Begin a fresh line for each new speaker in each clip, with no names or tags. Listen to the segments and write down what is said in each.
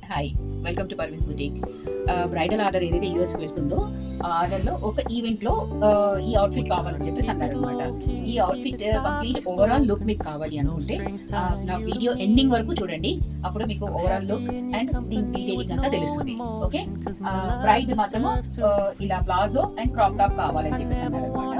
Hi, welcome to Parveen's boutique. Bridal order ఏదైతే US వెళ్తుందో ఆ ఆర్డర్లో ఒక ఈవెంట్లో ఈ అవుట్ఫిట్ కావాలని చెప్పేసి అన్నారనమాట. ఈ అవుట్ఫిట్ కంప్లీట్ ఓవరాల్ లుక్ మీకు కావాలి అనుకుంటే నా వీడియో ఎండింగ్ వరకు చూడండి. అప్పుడు మీకు ఓవరాల్ లుక్ అండ్ దీని డీటెయిలింగ్ అంతా తెలుస్తుంది. ఓకే, బ్రైడ్ మాత్రము ఇలా ప్లాజో అండ్ క్రాప్ టాప్ కావాలని చెప్పేసి అన్నారనమాట.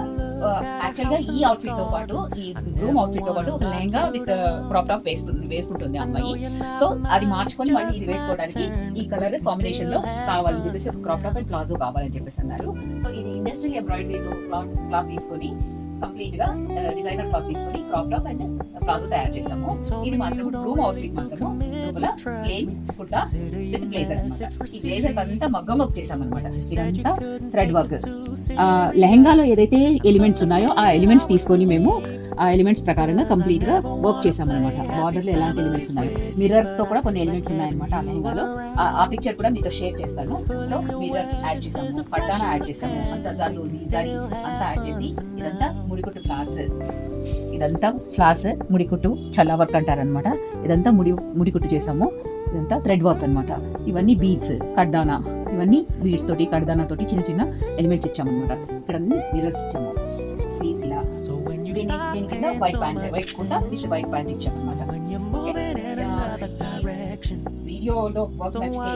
యాక్చువల్ గా ఈ అవుట్ఫిట్ తో పాటు, ఈ రూమ్ అవుట్ఫిట్ తో పాటు ఒక లెహంగా విత్ క్రాప్ టాప్ వేసుకుంటుంది అమ్మాయి. సో అది మార్చుకొని మళ్ళీ ఇది వేసుకోవడానికి ఈ కలర్ కాంబినేషన్ లో కావాలని చెప్పేసి ఒక క్రాప్ టాప్ అండ్ ప్లాజో కావాలని చెప్పేసి అన్నారు. సో ఇది ఇండస్ట్రియల్ ఎంబ్రాయిడరీతో క్లాత్ తీసుకొని కంప్లీట్ గా డిజైనర్ క్లాత్ తీసుకొని క్రాప్ టాప్ అండ్ ప్లాజో తయారు చేసాము. ఇది మాత్రం రూమ్ అవుట్ఫిట్ మాత్రము లోపల ప్లెయిన్ కుర్తా విత్ బ్లేజర్ అనమాట. ఈ బ్లేజర్ అంతా మగ్గం వర్క్ చేసామన్నమాట. ఇదంతా థ్రెడ్ వర్క్. లెహంగాలో ఏదైతే ఎలిమెంట్స్ ఉన్నాయో ఆ ఎలిమెంట్స్ తీసుకొని మేము ఆ ఎలిమెంట్స్ ప్రకారంగా కంప్లీట్ గా వర్క్ చేసామన్నమాట. బార్డర్ లో ఎలాంటి ఎలిమెంట్స్ ఉన్నాయో, మిర్రర్ తో కూడా కొన్ని ఎలిమెంట్స్ ఉన్నాయన్నమాట ఆ లెహంగాలో. ఆ పిక్చర్ కూడా మీతో షేర్ చేస్తాను. సో మిర్రర్స్ యాడ్ చేసాము, పట్టానా యాడ్ చేసాము, అంతా జరీ అంతా యాడ్ చేసి ఇదంతా ముడికుట్టు ఫ్లవర్స్. ఇదంతా ఫ్లవర్స్ ముడికుట్టు చల్లా వర్క్ అంటారనమాట. ఇదంతా ముడికుట్టు చేసాము. ఇదంతా థ్రెడ్ వర్క్ అనమాట. ఇవన్నీ బీడ్స్, కడ్దానా, ఇవన్నీ బీడ్స్ తోటి కడ్దానా తోటి చిన్న చిన్న ఎలిమెంట్స్ ఇచ్చామన్నమాట. ఇక్కడ మిర్రర్స్ ఇచ్చాము. స్లీవ్స్ ఇలా, దీని కింద white kurta with white pant ఇచ్చామన్నమాట. వీడియోలో వర్క్ నచ్చితే,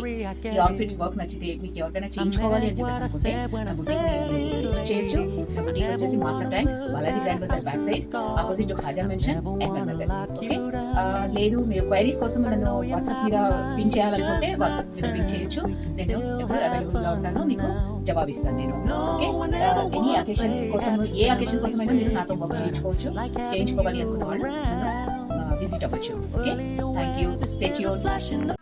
ఈ అవుట్ఫిట్స్ వర్క్ నచ్చితే, మీకు ఎవరికైనా చేయించుకోవాలి అని చెప్పేసి అనుకుంటే నా బుటీక్ విజిట్ చేయొచ్చు. నా బుటీక్ వచ్చేసి master tank, Balaji grand bazaar back side, opposite Khaja mansion, Ahmed Nagar. Okay, లేదు మీరు క్వైరీస్ కోసం నన్ను వాట్సాప్ మీద పిన్ చేయాలనుకుంటే వాట్సాప్ మీద పిన్ చేయొచ్చు. నేను ఎప్పుడు అవైలబుల్ గా ఉంటానో మీకు జవాబిస్తాను నేను. ఓకే, ఎనీ అకేషన్ కోసం, ఏ అకేషన్ కోసమైనా మీరు నాతో వర్క్ చేయించుకోవాలి అనుకున్న వాళ్ళు విజిట్ అవ్వచ్చు. Okay, thank you. Stay tuned.